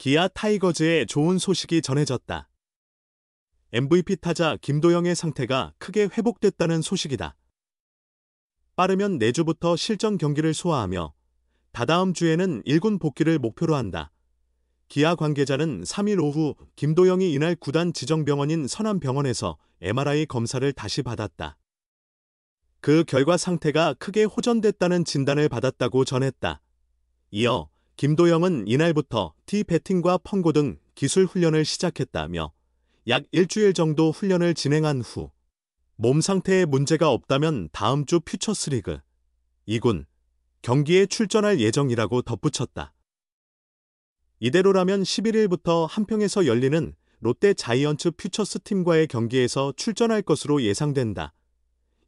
기아 타이거즈의 좋은 소식이 전해졌다. MVP 타자 김도영의 상태가 크게 회복됐다는 소식이다. 빠르면 내주부터 실전 경기를 소화하며 다다음 주에는 1군 복귀를 목표로 한다. 기아 관계자는 3일 오후 김도영이 이날 구단 지정병원인 선암병원에서 MRI 검사를 다시 받았다. 그 결과 상태가 크게 호전됐다는 진단을 받았다고 전했다. 이어 김도영은 이날부터 티배팅과 펑고 등 기술 훈련을 시작했다며 약 일주일 정도 훈련을 진행한 후 몸 상태에 문제가 없다면 다음 주 퓨처스리그 2군 경기에 출전할 예정이라고 덧붙였다. 이대로라면 11일부터 한평에서 열리는 롯데 자이언츠 퓨처스 팀과의 경기에서 출전할 것으로 예상된다.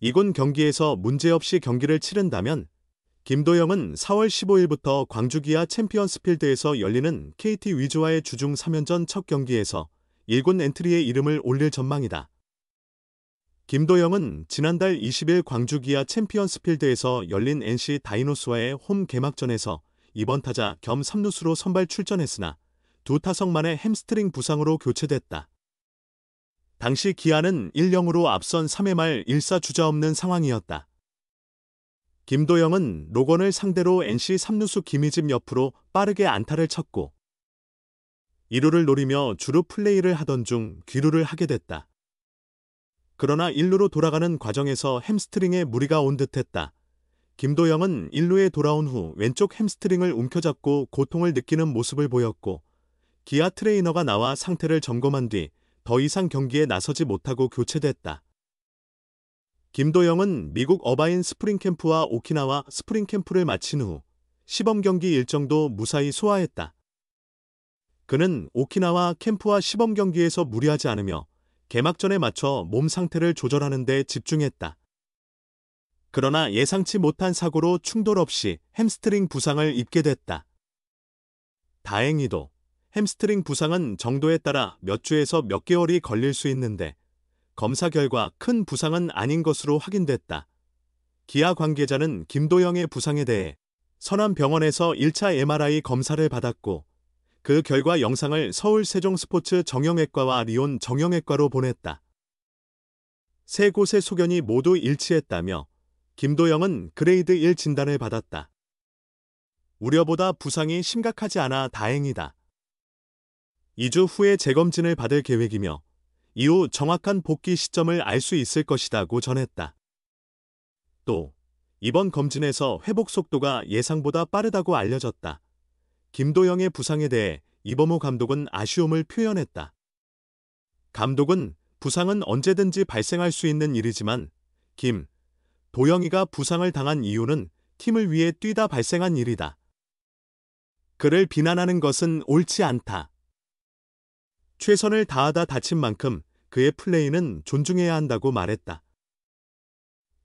2군 경기에서 문제없이 경기를 치른다면 김도영은 4월 15일부터 광주 기아 챔피언스필드에서 열리는 KT 위즈와의 주중 3연전 첫 경기에서 1군 엔트리에 이름을 올릴 전망이다. 김도영은 지난달 20일 광주 기아 챔피언스필드에서 열린 NC 다이노스와의 홈 개막전에서 2번 타자 겸 3루수로 선발 출전했으나 두 타석 만에 햄스트링 부상으로 교체됐다. 당시 기아는 1-0으로 앞선 3회 말 1사 주자 없는 상황이었다. 김도영은 로건을 상대로 NC 3루수 김희집 옆으로 빠르게 안타를 쳤고 2루를 노리며 주루 플레이를 하던 중 귀루를 하게 됐다. 그러나 1루로 돌아가는 과정에서 햄스트링에 무리가 온 듯했다. 김도영은 1루에 돌아온 후 왼쪽 햄스트링을 움켜잡고 고통을 느끼는 모습을 보였고 기아 트레이너가 나와 상태를 점검한 뒤 더 이상 경기에 나서지 못하고 교체됐다. 김도영은 미국 어바인 스프링캠프와 오키나와 스프링캠프를 마친 후 시범 경기 일정도 무사히 소화했다. 그는 오키나와 캠프와 시범 경기에서 무리하지 않으며 개막전에 맞춰 몸 상태를 조절하는 데 집중했다. 그러나 예상치 못한 사고로 충돌 없이 햄스트링 부상을 입게 됐다. 다행히도 햄스트링 부상은 정도에 따라 몇 주에서 몇 개월이 걸릴 수 있는데 검사 결과 큰 부상은 아닌 것으로 확인됐다. 기아 관계자는 김도영의 부상에 대해 선암병원에서 1차 MRI 검사를 받았고 그 결과 영상을 서울 세종스포츠 정형외과와 리온 정형외과로 보냈다. 세 곳의 소견이 모두 일치했다며 김도영은 그레이드 1 진단을 받았다. 우려보다 부상이 심각하지 않아 다행이다. 2주 후에 재검진을 받을 계획이며 이후 정확한 복귀 시점을 알 수 있을 것이다고 전했다. 또 이번 검진에서 회복 속도가 예상보다 빠르다고 알려졌다. 김도영의 부상에 대해 이범호 감독은 아쉬움을 표현했다. 감독은 부상은 언제든지 발생할 수 있는 일이지만 도영이가 부상을 당한 이유는 팀을 위해 뛰다 발생한 일이다. 그를 비난하는 것은 옳지 않다. 최선을 다하다 다친 만큼 그의 플레이는 존중해야 한다고 말했다.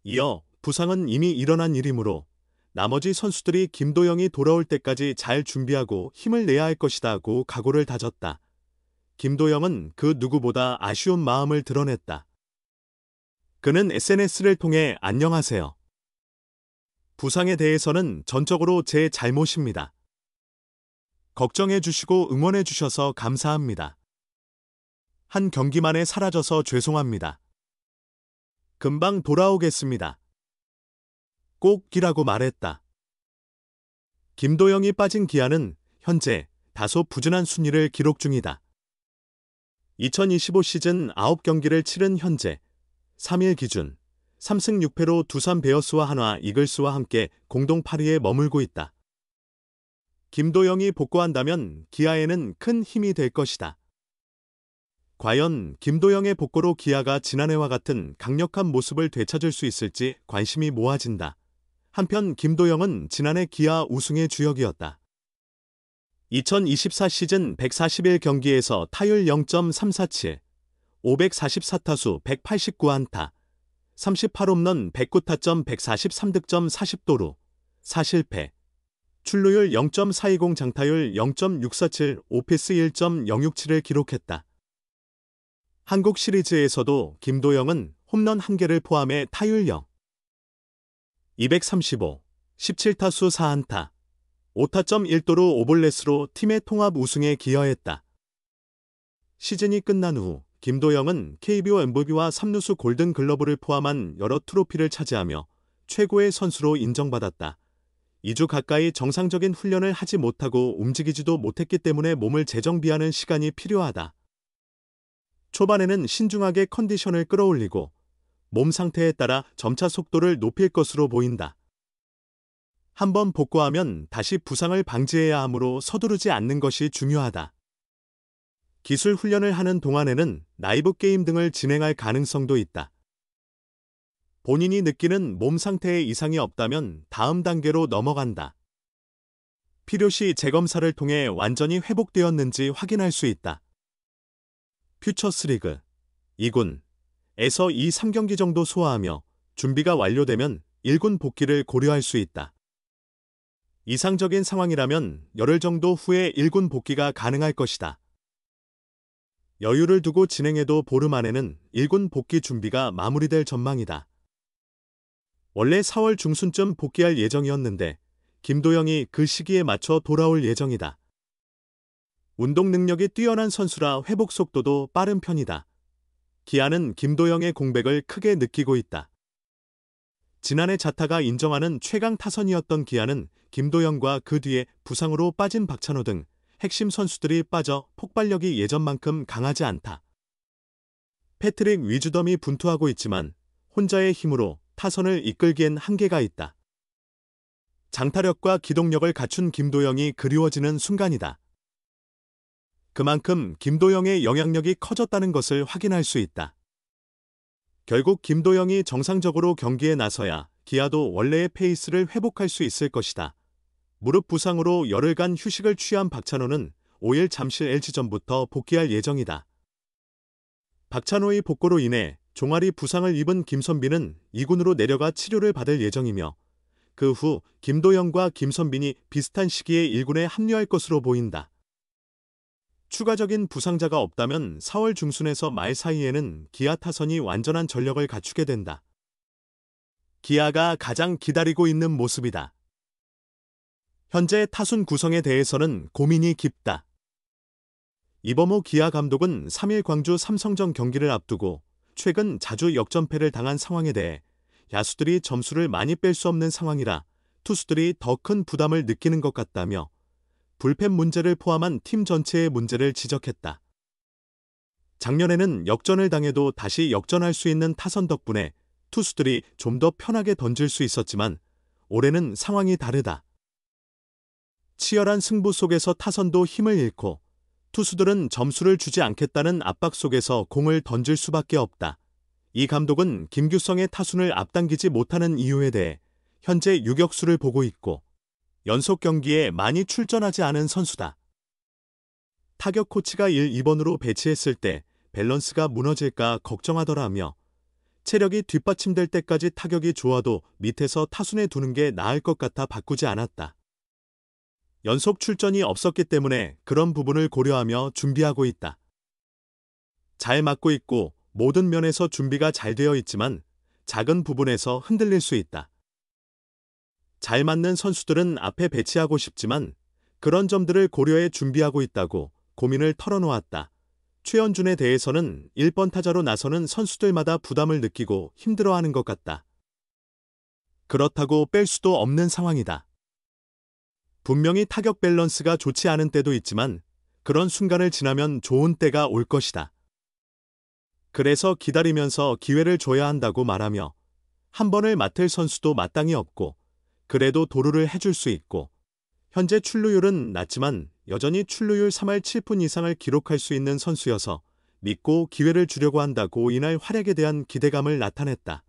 이어 부상은 이미 일어난 일이므로 나머지 선수들이 김도영이 돌아올 때까지 잘 준비하고 힘을 내야 할 것이다고 각오를 다졌다. 김도영은 그 누구보다 아쉬운 마음을 드러냈다. 그는 SNS를 통해 안녕하세요. 부상에 대해서는 전적으로 제 잘못입니다. 걱정해 주시고 응원해 주셔서 감사합니다. 한 경기만에 사라져서 죄송합니다. 금방 돌아오겠습니다. 꼭이라고 말했다. 김도영이 빠진 기아는 현재 다소 부진한 순위를 기록 중이다. 2025 시즌 9경기를 치른 현재 3일 기준 3승 6패로 두산 베어스와 한화 이글스와 함께 공동 8위에 머물고 있다. 김도영이 복구한다면 기아에는 큰 힘이 될 것이다. 과연 김도영의 복구로 기아가 지난해와 같은 강력한 모습을 되찾을 수 있을지 관심이 모아진다. 한편 김도영은 지난해 기아 우승의 주역이었다. 2024 시즌 141경기에서 타율 0.347, 544타수 189안타, 38홈런 109타점 143득점 40도루, 4실패, 출루율 0.420 장타율 0.647, 오피스 1.067을 기록했다. 한국 시리즈에서도 김도영은 홈런 1개를 포함해 타율 0, 235, 17타수 4안타, 5타점 1도루 오볼렛으로 팀의 통합 우승에 기여했다. 시즌이 끝난 후 김도영은 KBO MVP와 3루수 골든글러브를 포함한 여러 트로피를 차지하며 최고의 선수로 인정받았다. 2주 가까이 정상적인 훈련을 하지 못하고 움직이지도 못했기 때문에 몸을 재정비하는 시간이 필요하다. 초반에는 신중하게 컨디션을 끌어올리고 몸 상태에 따라 점차 속도를 높일 것으로 보인다. 한번 복구하면 다시 부상을 방지해야 하므로 서두르지 않는 것이 중요하다. 기술 훈련을 하는 동안에는 라이브 게임 등을 진행할 가능성도 있다. 본인이 느끼는 몸 상태에 이상이 없다면 다음 단계로 넘어간다. 필요시 재검사를 통해 완전히 회복되었는지 확인할 수 있다. 퓨처스리그 2군에서 2, 3경기 정도 소화하며 준비가 완료되면 1군 복귀를 고려할 수 있다. 이상적인 상황이라면 열흘 정도 후에 1군 복귀가 가능할 것이다. 여유를 두고 진행해도 보름 안에는 1군 복귀 준비가 마무리될 전망이다. 원래 4월 중순쯤 복귀할 예정이었는데 김도영이 그 시기에 맞춰 돌아올 예정이다. 운동 능력이 뛰어난 선수라 회복 속도도 빠른 편이다. 기아는 김도영의 공백을 크게 느끼고 있다. 지난해 자타가 인정하는 최강 타선이었던 기아는 김도영과 그 뒤에 부상으로 빠진 박찬호 등 핵심 선수들이 빠져 폭발력이 예전만큼 강하지 않다. 패트릭 위즈덤이 분투하고 있지만 혼자의 힘으로 타선을 이끌기엔 한계가 있다. 장타력과 기동력을 갖춘 김도영이 그리워지는 순간이다. 그만큼 김도영의 영향력이 커졌다는 것을 확인할 수 있다. 결국 김도영이 정상적으로 경기에 나서야 기아도 원래의 페이스를 회복할 수 있을 것이다. 무릎 부상으로 열흘간 휴식을 취한 박찬호는 5일 잠실 LG전부터 복귀할 예정이다. 박찬호의 복구로 인해 종아리 부상을 입은 김선빈은 2군으로 내려가 치료를 받을 예정이며 그 후 김도영과 김선빈이 비슷한 시기에 1군에 합류할 것으로 보인다. 추가적인 부상자가 없다면 4월 중순에서 말 사이에는 기아 타선이 완전한 전력을 갖추게 된다. 기아가 가장 기다리고 있는 모습이다. 현재 타순 구성에 대해서는 고민이 깊다. 이범호 기아 감독은 3일 광주 삼성전 경기를 앞두고 최근 자주 역전패를 당한 상황에 대해 야수들이 점수를 많이 뺄 수 없는 상황이라 투수들이 더 큰 부담을 느끼는 것 같다며 불펜 문제를 포함한 팀 전체의 문제를 지적했다. 작년에는 역전을 당해도 다시 역전할 수 있는 타선 덕분에 투수들이 좀 더 편하게 던질 수 있었지만 올해는 상황이 다르다. 치열한 승부 속에서 타선도 힘을 잃고 투수들은 점수를 주지 않겠다는 압박 속에서 공을 던질 수밖에 없다. 이 감독은 김규성의 타순을 앞당기지 못하는 이유에 대해 현재 유격수를 보고 있고 연속 경기에 많이 출전하지 않은 선수다. 타격 코치가 1, 2번으로 배치했을 때 밸런스가 무너질까 걱정하더라며 체력이 뒷받침될 때까지 타격이 좋아도 밑에서 타순에 두는 게 나을 것 같아 바꾸지 않았다. 연속 출전이 없었기 때문에 그런 부분을 고려하며 준비하고 있다. 잘 맞고 있고 모든 면에서 준비가 잘 되어 있지만 작은 부분에서 흔들릴 수 있다. 잘 맞는 선수들은 앞에 배치하고 싶지만 그런 점들을 고려해 준비하고 있다고 고민을 털어놓았다. 최현준에 대해서는 1번 타자로 나서는 선수들마다 부담을 느끼고 힘들어하는 것 같다. 그렇다고 뺄 수도 없는 상황이다. 분명히 타격 밸런스가 좋지 않은 때도 있지만 그런 순간을 지나면 좋은 때가 올 것이다. 그래서 기다리면서 기회를 줘야 한다고 말하며 한 번을 맡을 선수도 마땅히 없고 그래도 도루를 해줄 수 있고 현재 출루율은 낮지만 여전히 출루율 3할 7푼 이상을 기록할 수 있는 선수여서 믿고 기회를 주려고 한다고 이날 활약에 대한 기대감을 나타냈다.